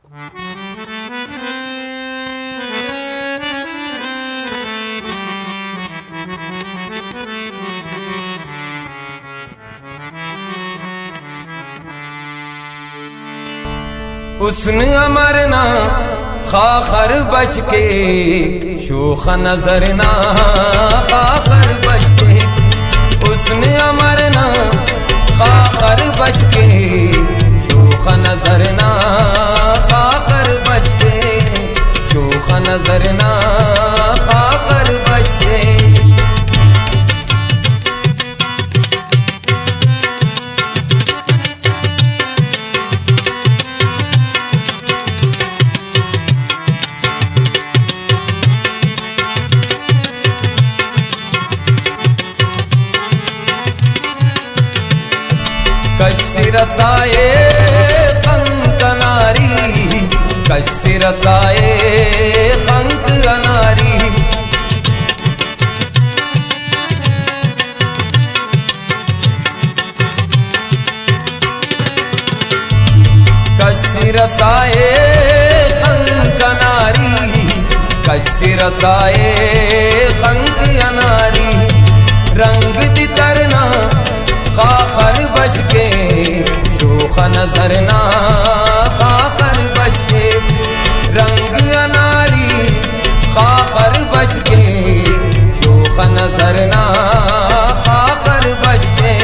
उसने अमरना खाखर बच के शोख नजर ना खाखर बच के, उसने अमरना खाखर बच के शोख नजर ना खाखर बच के, शोख नजर ना खाखर बच के। कश्य रसाए खंक अनारी, कश्य रसाए खंक अनारी, कश्य रसाए खंक अनारी, कश्य रसाए खंक अनारी। रंग दी तरना खाखर बच के शोख नजर ना खाखर बच के, रंग अनारी खाखर बच के शोख नजर ना खाखर बच के।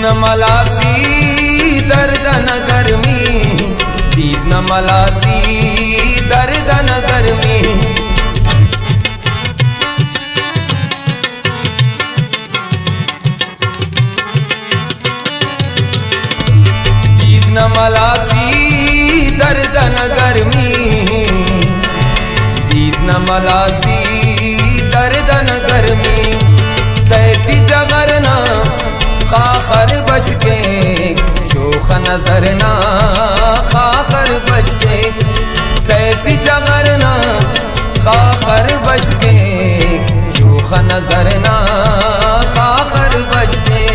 न मलासी दर्द न गर्मी, दीद न मलासी दर्द न गर्मी, दीद न मलासी दर्द न गर्मी, दीद न मलासी दर्द न गर्मी। तैती जगरना खाखर बच के शोख नजर ना खाखर बच के, तैती जगरना खाखर बच के शोख नजर ना खाखर बच के।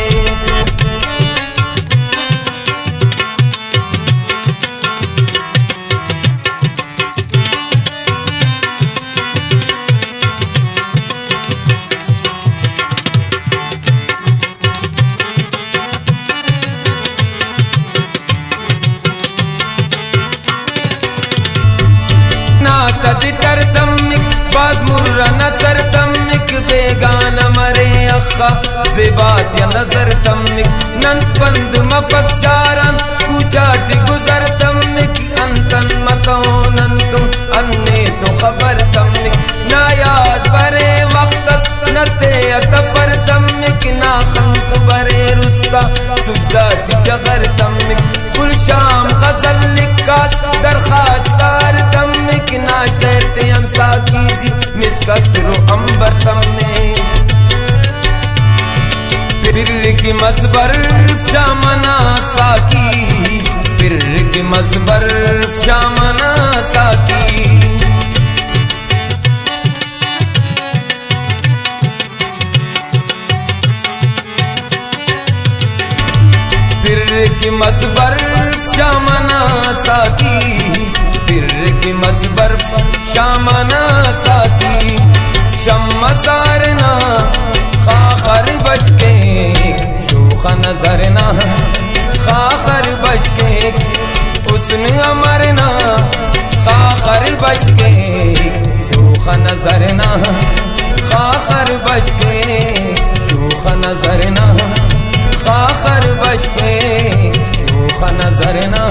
तद कर तमिक बाज मुर्रा नजर तमिक बेगान मरे अखा ज़िबात या नजर तमिक नन पंद मफक्षारन कुजाट गुजर तमिक अंतन मतोनन तुम अन्ने तो खबर तमिक नायाद बरे वक्तस नते अतफर तमिक ना खंक बरे रुस्का सुजात जगर तमिक कुल शाम गजल लिकास दरखात सार तमिक ना शर्ते अंसा कीजी मिसकत रो अंबर तमने। फिर की मजबर शामना साकी, फिर की मजबर शामना साकी, फिर की मजबर शामना साकी, फिर की मजबर शामना साकी। शम्मा सारना खाखर बच के शोख नजर ना खाखर बच के, उसने अमरना खाखर बच के शोख नजर ना खाखर बच के, शोख नजर ना खाखर बच के शोख नजर ना।